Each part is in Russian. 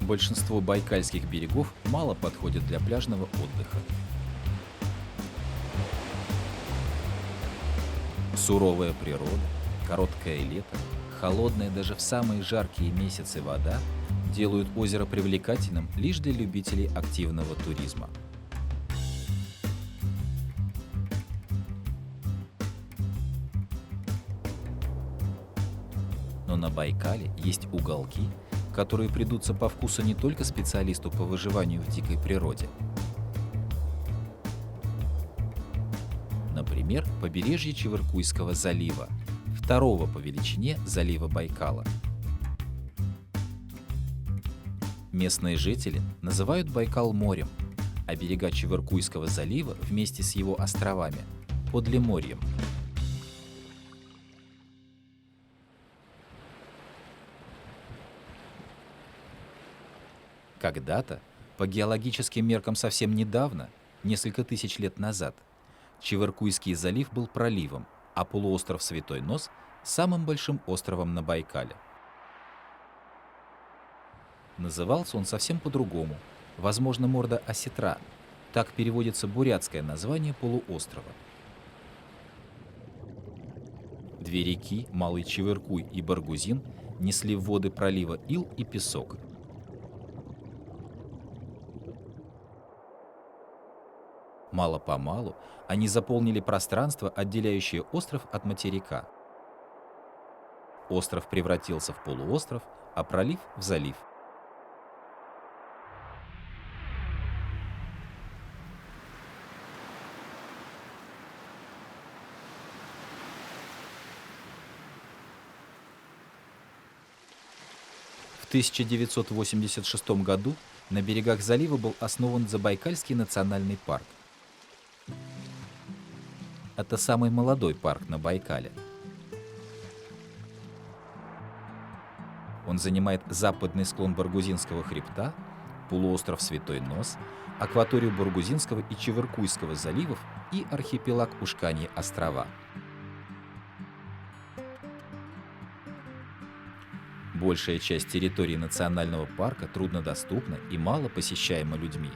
Большинство байкальских берегов мало подходят для пляжного отдыха. Суровая природа, короткое лето, холодная даже в самые жаркие месяцы вода делают озеро привлекательным лишь для любителей активного туризма. Но на Байкале есть уголки, которые придутся по вкусу не только специалисту по выживанию в дикой природе. Например, побережье Чевыркуйского залива, второго по величине залива Байкала. Местные жители называют Байкал морем, а берега Чевыркуйского залива вместе с его островами – Подлеморьем. Когда-то, по геологическим меркам совсем недавно, несколько тысяч лет назад, Чевыркуйский залив был проливом, а полуостров Святой Нос – самым большим островом на Байкале. Назывался он совсем по-другому, возможно, морда осетра, так переводится бурятское название полуострова. Две реки, Малый Чевыркуй и Баргузин, несли в воды пролива ил и песок. Мало-помалу они заполнили пространство, отделяющее остров от материка. Остров превратился в полуостров, а пролив — в залив. В 1986 году на берегах залива был основан Забайкальский национальный парк. Это самый молодой парк на Байкале. Он занимает западный склон Баргузинского хребта, полуостров Святой Нос, акваторию Баргузинского и Чевыркуйского заливов и архипелаг Ушканьи острова. Большая часть территории национального парка труднодоступна и мало посещаема людьми.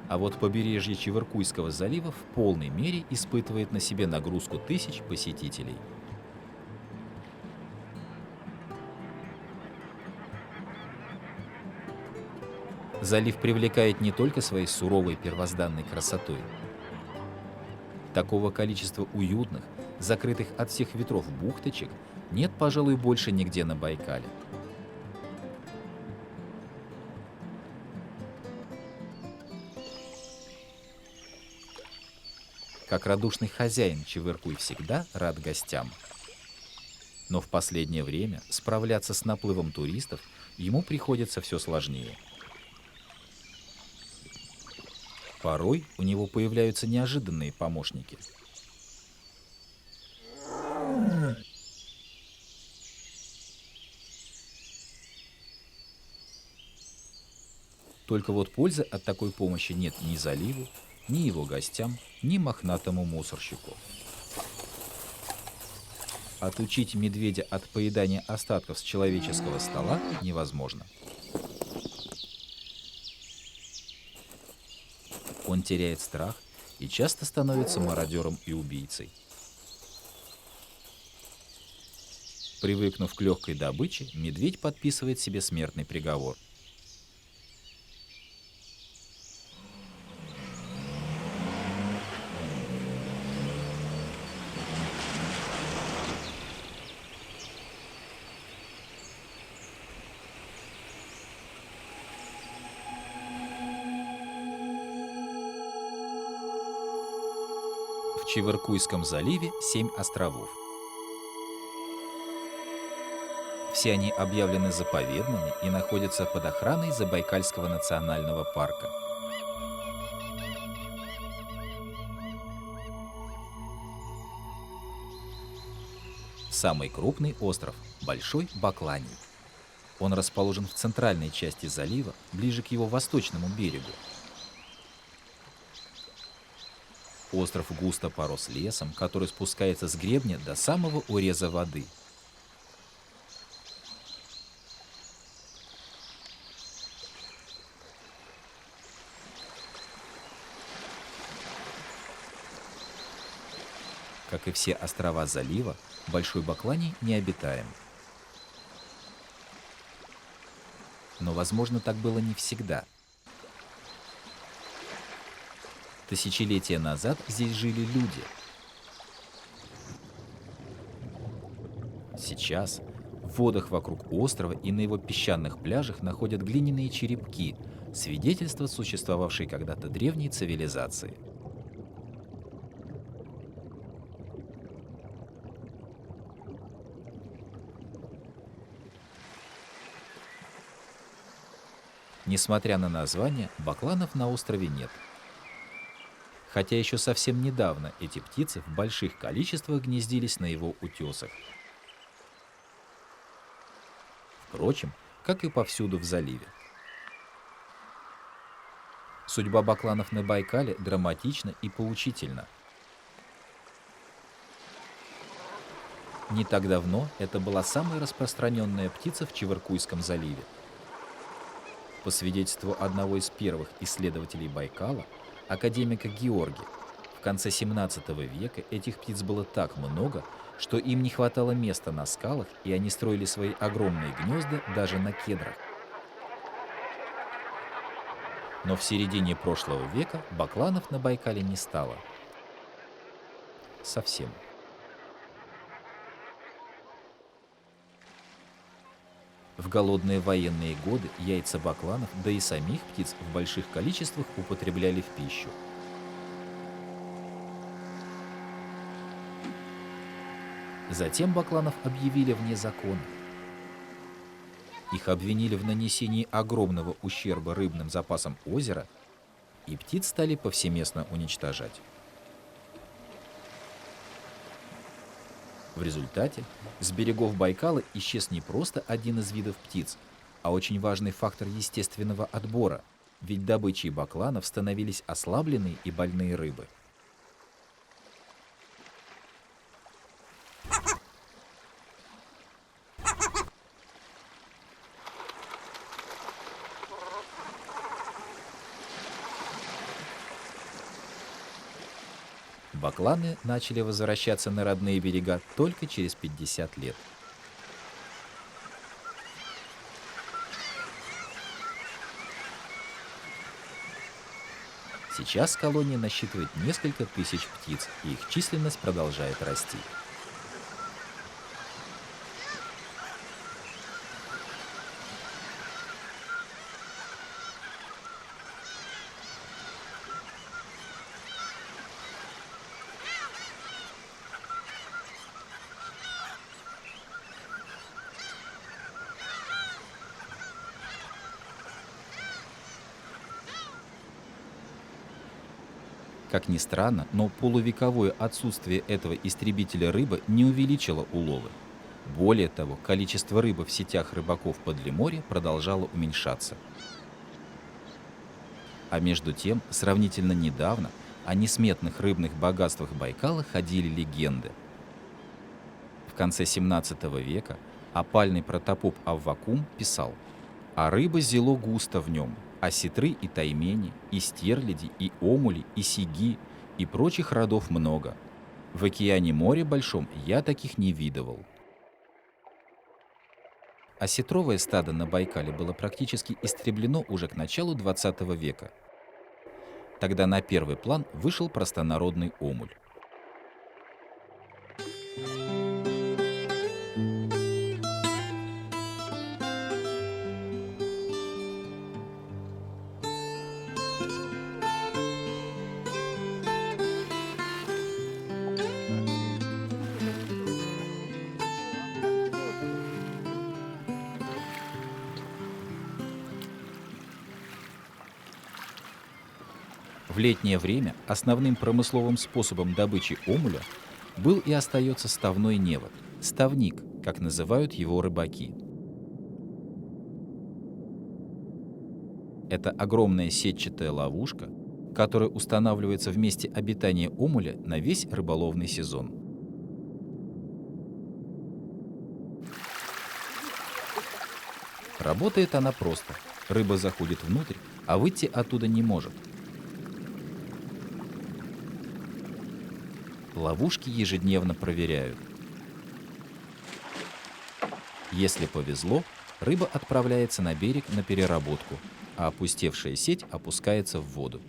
А вот побережье Чевыркуйского залива в полной мере испытывает на себе нагрузку тысяч посетителей. Залив привлекает не только своей суровой первозданной красотой. Такого количества уютных, закрытых от всех ветров бухточек нет, пожалуй, больше нигде на Байкале. Как радушный хозяин, Чевыркуй всегда рад гостям. Но в последнее время справляться с наплывом туристов ему приходится все сложнее. Порой у него появляются неожиданные помощники. Только вот пользы от такой помощи нет ни заливу, ни его гостям, ни мохнатому мусорщику. Отучить медведя от поедания остатков с человеческого стола невозможно. Он теряет страх и часто становится мародером и убийцей. Привыкнув к легкой добыче, медведь подписывает себе смертный приговор. В Чевыркуйском заливе 7 островов. Все они объявлены заповедными и находятся под охраной Забайкальского национального парка. Самый крупный остров – Большой Бакланий. Он расположен в центральной части залива, ближе к его восточному берегу. Остров густо порос лесом, который спускается с гребня до самого уреза воды. Как и все острова залива, Большой Бакланий необитаем. Но, возможно, так было не всегда. Тысячелетия назад здесь жили люди. Сейчас в водах вокруг острова и на его песчаных пляжах находят глиняные черепки, свидетельство существовавшей когда-то древней цивилизации. Несмотря на название, бакланов на острове нет. Хотя еще совсем недавно эти птицы в больших количествах гнездились на его утесах. Впрочем, как и повсюду в заливе. Судьба бакланов на Байкале драматична и поучительна. Не так давно это была самая распространенная птица в Чевыркуйском заливе. По свидетельству одного из первых исследователей Байкала, академика Георги, в конце 17 века этих птиц было так много, что им не хватало места на скалах, и они строили свои огромные гнезда даже на кедрах. Но в середине прошлого века бакланов на Байкале не стало. Совсем. В голодные военные годы яйца бакланов, да и самих птиц в больших количествах употребляли в пищу. Затем бакланов объявили вне закона. Их обвинили в нанесении огромного ущерба рыбным запасам озера, и птиц стали повсеместно уничтожать. В результате с берегов Байкала исчез не просто один из видов птиц, а очень важный фактор естественного отбора, ведь добычей бакланов становились ослабленные и больные рыбы. Бакланы начали возвращаться на родные берега только через 50 лет. Сейчас колония насчитывает несколько тысяч птиц, и их численность продолжает расти. Как ни странно, но полувековое отсутствие этого истребителя рыбы не увеличило уловы. Более того, количество рыбы в сетях рыбаков Подлиморья продолжало уменьшаться. А между тем, сравнительно недавно о несметных рыбных богатствах Байкала ходили легенды. В конце 17 века опальный протопоп Аввакум писал: «А рыба зело густо в нем, а сетры и таймени, и стерляди, и омули, и сиги, и прочих родов много. В океане море большом я таких не видывал». Осетровое стадо на Байкале было практически истреблено уже к началу 20 века. Тогда на первый план вышел простонародный омуль. В летнее время основным промысловым способом добычи омуля был и остается ставной невод, ставник, как называют его рыбаки. Это огромная сетчатая ловушка, которая устанавливается в месте обитания омуля на весь рыболовный сезон. Работает она просто. Рыба заходит внутрь, а выйти оттуда не может. Ловушки ежедневно проверяют. Если повезло, рыба отправляется на берег на переработку, а опустевшая сеть опускается в воду.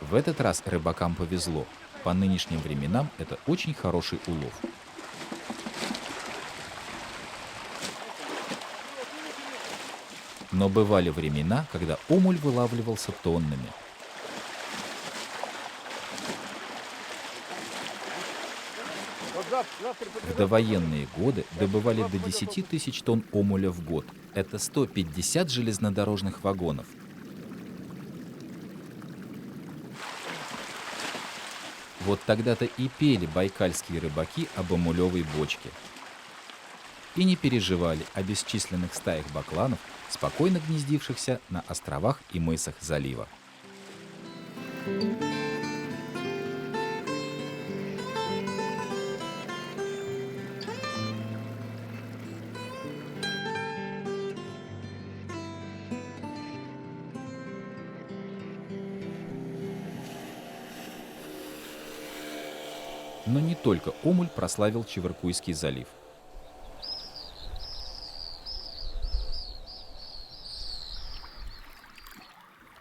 В этот раз рыбакам повезло. По нынешним временам это очень хороший улов. Но бывали времена, когда омуль вылавливался тоннами. В довоенные годы добывали до 10 тысяч тонн омуля в год. Это 150 железнодорожных вагонов. Вот тогда-то и пели байкальские рыбаки об омулевой бочке. И не переживали о бесчисленных стаях бакланов, спокойно гнездившихся на островах и мысах залива. Но не только омуль прославил Чеверкуйский залив.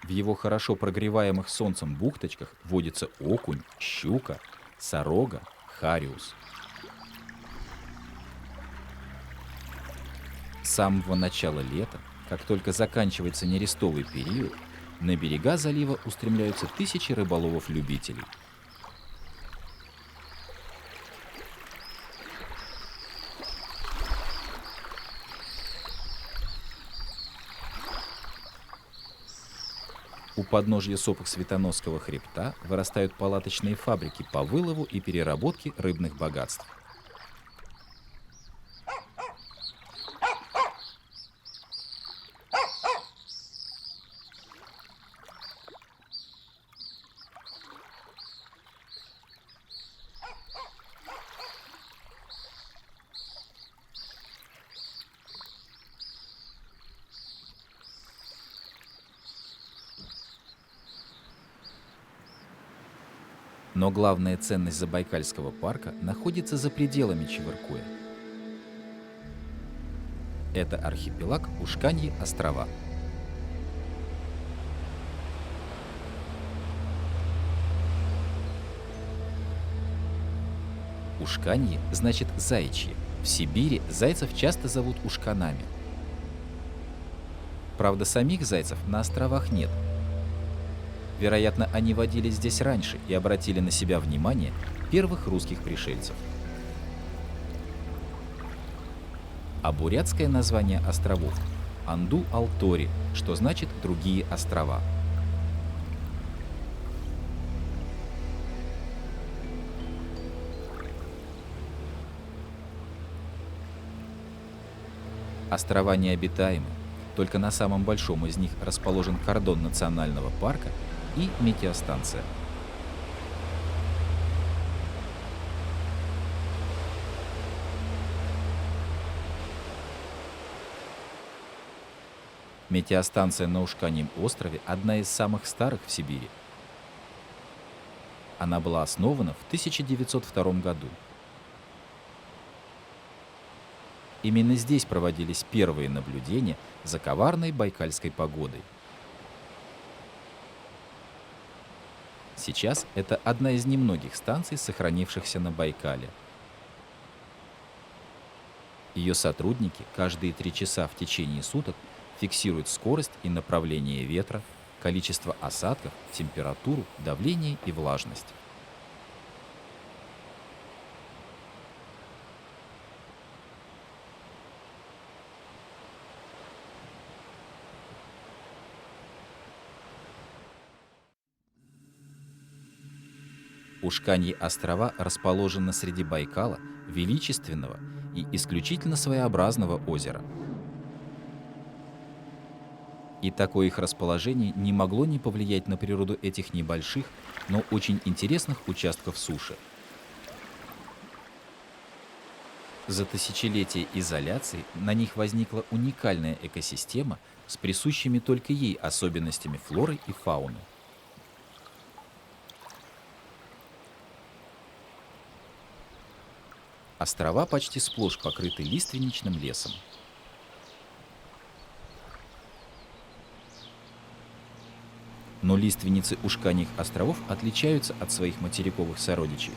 В его хорошо прогреваемых солнцем бухточках водится окунь, щука, сорога, хариус. С самого начала лета, как только заканчивается нерестовый период, на берега залива устремляются тысячи рыболовов-любителей. У подножья сопок Светоносского хребта вырастают палаточные фабрики по вылову и переработке рыбных богатств. Но главная ценность Забайкальского парка находится за пределами Чеверкуя. Это архипелаг Ушканьи острова. Ушканьи значит заячьи. В Сибири зайцев часто зовут ушканами. Правда, самих зайцев на островах нет. Вероятно, они водились здесь раньше и обратили на себя внимание первых русских пришельцев. А бурятское название островов – Анду-Алтори, что значит «другие острова». Острова необитаемы, только на самом большом из них расположен кордон национального парка и метеостанция. Метеостанция на Ушканьем острове одна из самых старых в Сибири. Она была основана в 1902 году. Именно здесь проводились первые наблюдения за коварной байкальской погодой. Сейчас это одна из немногих станций, сохранившихся на Байкале. Ее сотрудники каждые 3 часа в течение суток фиксируют скорость и направление ветра, количество осадков, температуру, давление и влажность. Ушканьи острова расположены среди Байкала, величественного и исключительно своеобразного озера. И такое их расположение не могло не повлиять на природу этих небольших, но очень интересных участков суши. За тысячелетия изоляции на них возникла уникальная экосистема с присущими только ей особенностями флоры и фауны. Острова почти сплошь покрыты лиственничным лесом. Но лиственницы Ушканьих островов отличаются от своих материковых сородичей.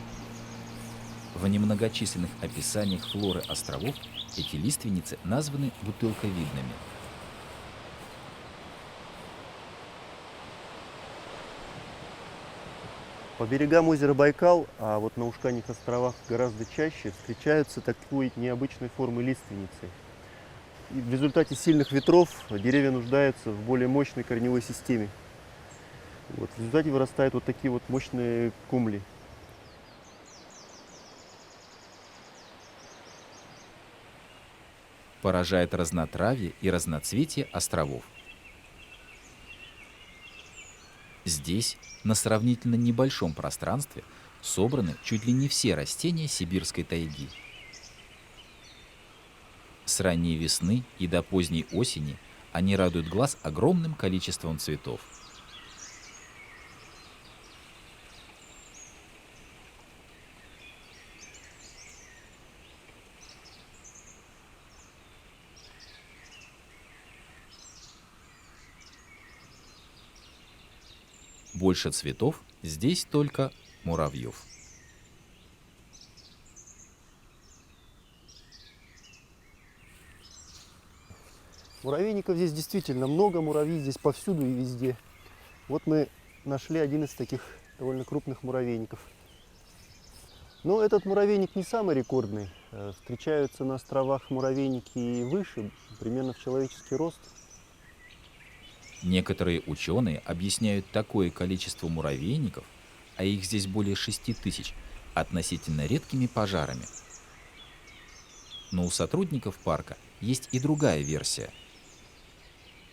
В немногочисленных описаниях флоры островов эти лиственницы названы бутылковидными. По берегам озера Байкал, а вот на Ушканьих островах гораздо чаще встречаются такой необычной формы лиственницы. И в результате сильных ветров деревья нуждаются в более мощной корневой системе. Вот, в результате вырастают вот такие вот мощные кумли. Поражает разнотравье и разноцветие островов. Здесь, на сравнительно небольшом пространстве, собраны чуть ли не все растения сибирской тайги. С ранней весны и до поздней осени они радуют глаз огромным количеством цветов. Больше цветов здесь только муравьев. Муравейников здесь действительно много, муравьи здесь повсюду и везде. Вот мы нашли один из таких довольно крупных муравейников. Но этот муравейник не самый рекордный. Встречаются на островах муравейники и выше, примерно в человеческий рост. Некоторые ученые объясняют такое количество муравейников, а их здесь более 6000, относительно редкими пожарами. Но у сотрудников парка есть и другая версия.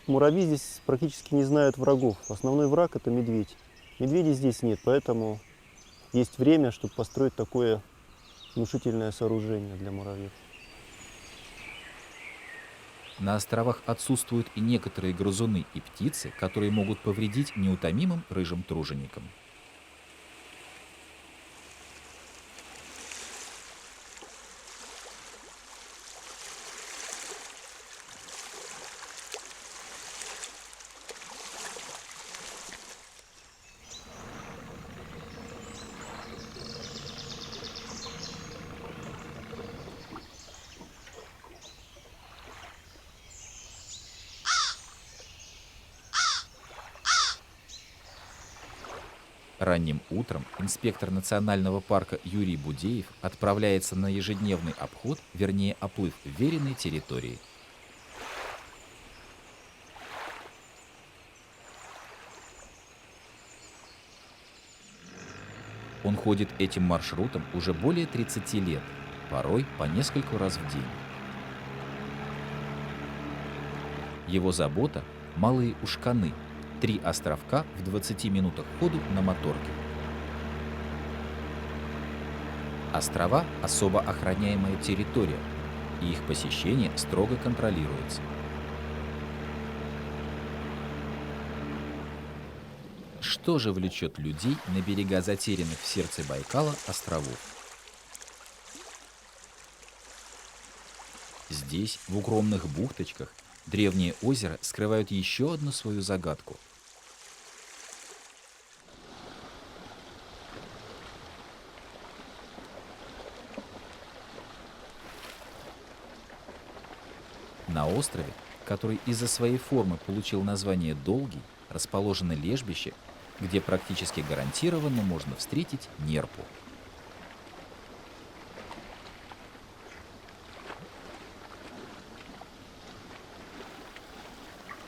Муравьи здесь практически не знают врагов. Основной враг – это медведь. Медведей здесь нет, поэтому есть время, чтобы построить такое внушительное сооружение для муравьев. На островах отсутствуют и некоторые грызуны и птицы, которые могут повредить неутомимым рыжим труженикам. Ранним утром инспектор национального парка Юрий Будеев отправляется на ежедневный обход, вернее оплыв вверенной территории. Он ходит этим маршрутом уже более 30 лет, порой по нескольку раз в день. Его забота – малые Ушканы, 3 островка в 20 минутах ходу на моторке. Острова – особо охраняемая территория, и их посещение строго контролируется. Что же влечет людей на берега затерянных в сердце Байкала островов? Здесь, в укромных бухточках, древние озера скрывают еще одну свою загадку. На острове, который из-за своей формы получил название Долгий, расположено лежбище, где практически гарантированно можно встретить нерпу.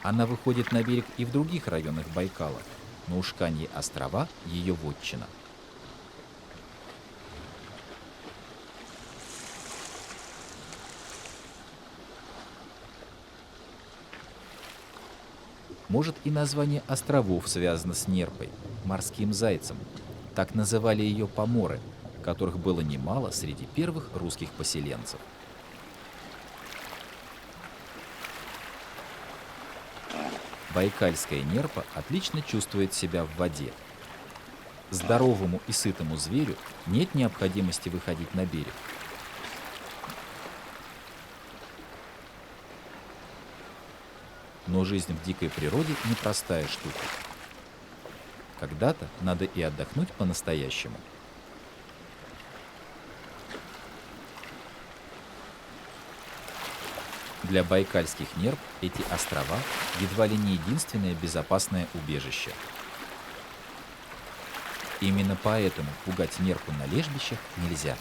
Она выходит на берег и в других районах Байкала, но Ушканьи острова – ее вотчина. Может, и название островов связано с нерпой, морским зайцем. Так называли ее поморы, которых было немало среди первых русских поселенцев. Байкальская нерпа отлично чувствует себя в воде. Здоровому и сытому зверю нет необходимости выходить на берег. Но жизнь в дикой природе непростая штука. Когда-то надо и отдохнуть по-настоящему. Для байкальских нерп эти острова едва ли не единственное безопасное убежище. Именно поэтому пугать нерпу на лежбищах нельзя.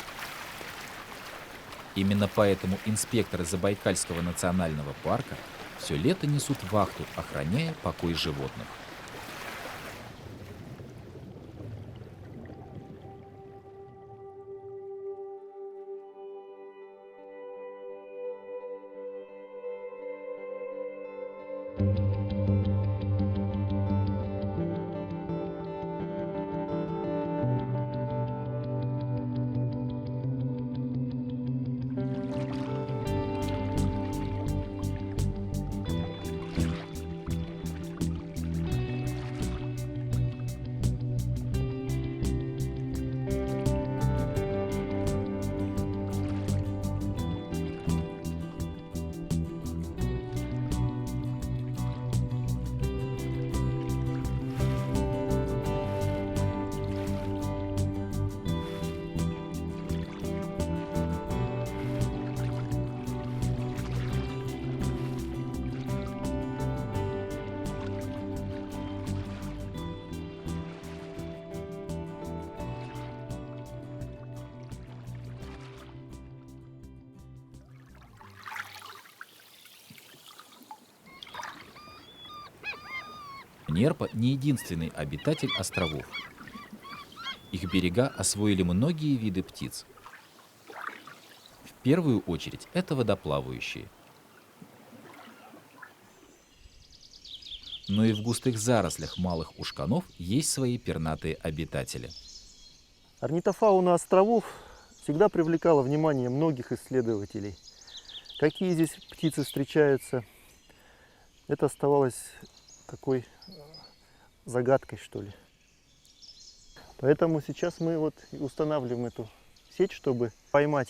Именно поэтому инспекторы Забайкальского национального парка все лето несут вахту, охраняя покой животных. Нерпа не единственный обитатель островов. Их берега освоили многие виды птиц. В первую очередь это водоплавающие. Но и в густых зарослях малых ушканов есть свои пернатые обитатели. Орнитофауна островов всегда привлекала внимание многих исследователей. Какие здесь птицы встречаются, это оставалось такой загадкой, что ли. Поэтому сейчас мы вот устанавливаем эту сеть, чтобы поймать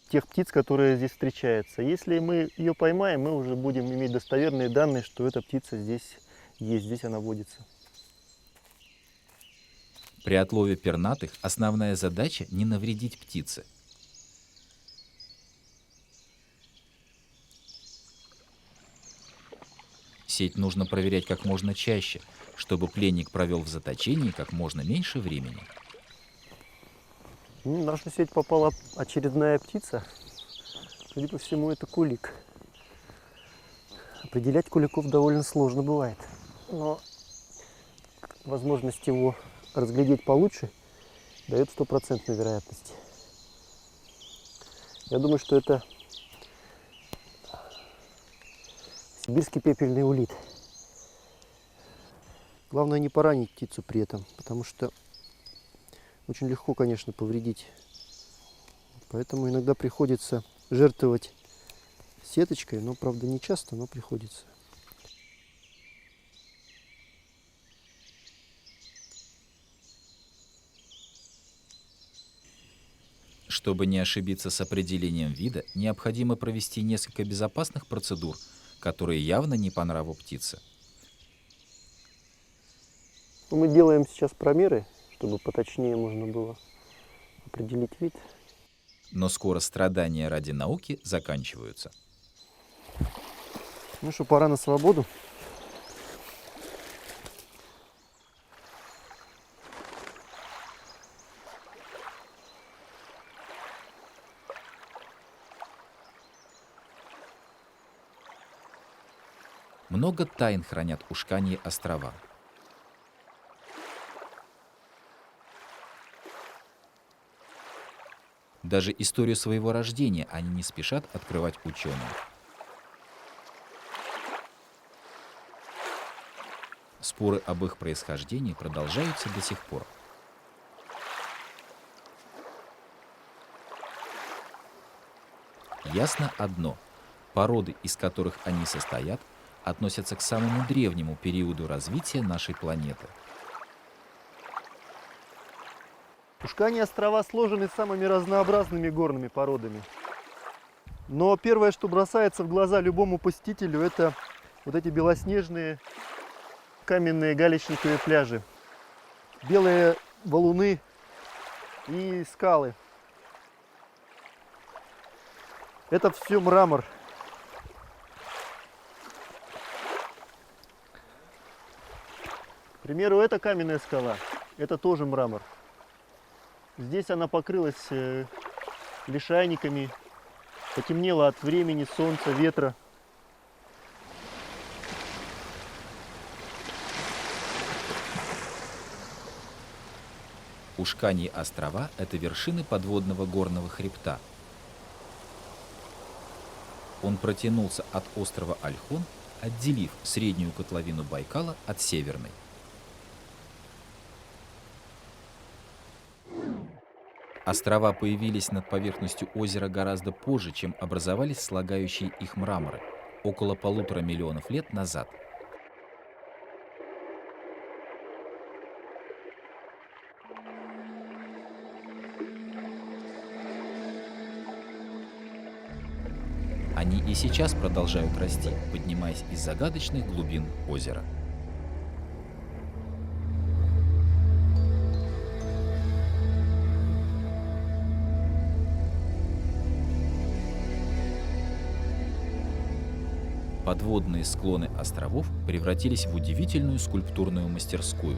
тех птиц, которые здесь встречаются. Если мы ее поймаем, мы уже будем иметь достоверные данные, что эта птица здесь есть, здесь она водится. При отлове пернатых основная задача не навредить птице. Сеть нужно проверять как можно чаще, чтобы пленник провел в заточении как можно меньше времени. В нашу сеть попала очередная птица. Судя по всему, это кулик. Определять куликов довольно сложно бывает. Но возможность его разглядеть получше дает стопроцентную вероятность. Я думаю, что это сибирский пепельный улит. Главное не поранить птицу при этом, потому что очень легко, конечно, повредить. Поэтому иногда приходится жертвовать сеточкой, но, правда, не часто, но приходится. Чтобы не ошибиться с определением вида, необходимо провести несколько безопасных процедур, которые явно не по нраву птицы. Мы делаем сейчас промеры, чтобы поточнее можно было определить вид. Но скоро страдания ради науки заканчиваются. Ну что, пора на свободу. Много тайн хранят Ушканьи острова. Даже историю своего рождения они не спешат открывать ученым. Споры об их происхождении продолжаются до сих пор. Ясно одно: породы, из которых они состоят, относятся к самому древнему периоду развития нашей планеты. Ушкани острова сложены самыми разнообразными горными породами. Но первое, что бросается в глаза любому посетителю, это вот эти белоснежные каменные галечниковые пляжи, белые валуны и скалы. Это все мрамор. К примеру, эта каменная скала, это тоже мрамор. Здесь она покрылась лишайниками, потемнела от времени, солнца, ветра. Ушканьи острова – это вершины подводного горного хребта. Он протянулся от острова Ольхон, отделив среднюю котловину Байкала от северной. Острова появились над поверхностью озера гораздо позже, чем образовались слагающие их мраморы, около 1,5 миллиона лет назад. Они и сейчас продолжают расти, поднимаясь из загадочных глубин озера. Подводные склоны островов превратились в удивительную скульптурную мастерскую.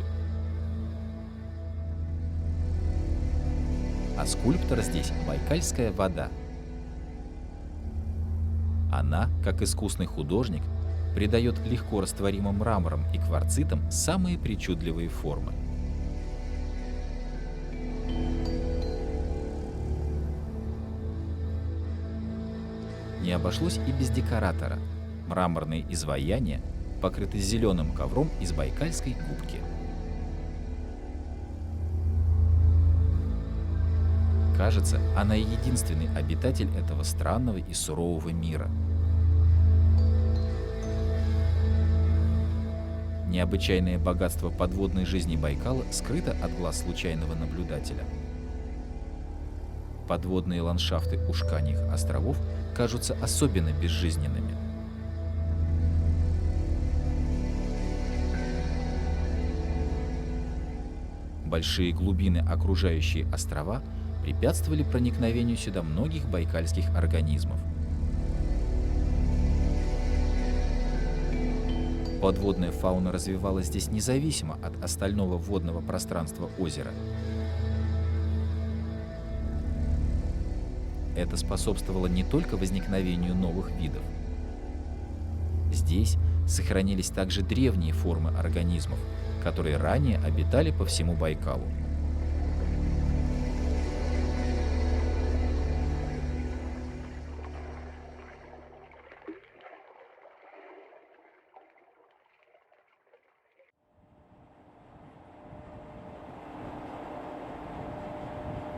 А скульптор здесь – байкальская вода. Она, как искусный художник, придает легко растворимым мраморам и кварцитам самые причудливые формы. Не обошлось и без декоратора. Мраморные изваяния покрыты зеленым ковром из байкальской губки. Кажется, она единственный обитатель этого странного и сурового мира. Необычайное богатство подводной жизни Байкала скрыто от глаз случайного наблюдателя. Подводные ландшафты Ушканьих островов кажутся особенно безжизненными. Большие глубины, окружающие острова, препятствовали проникновению сюда многих байкальских организмов. Подводная фауна развивалась здесь независимо от остального водного пространства озера. Это способствовало не только возникновению новых видов. Здесь сохранились также древние формы организмов, которые ранее обитали по всему Байкалу.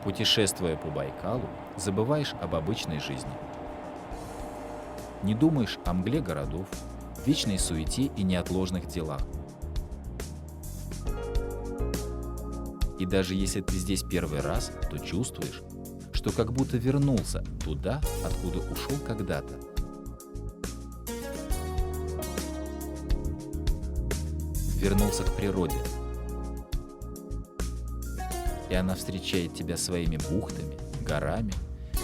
Путешествуя по Байкалу, забываешь об обычной жизни. Не думаешь о мгле городов, вечной суете и неотложных делах. И даже если ты здесь первый раз, то чувствуешь, что как будто вернулся туда, откуда ушел когда-то. Вернулся к природе. И она встречает тебя своими бухтами, горами,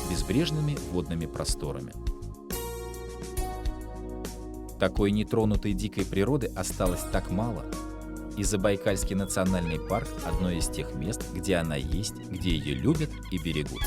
безбрежными водными просторами. Такой нетронутой дикой природы осталось так мало, и Забайкальский национальный парк – одно из тех мест, где она есть, где ее любят и берегут.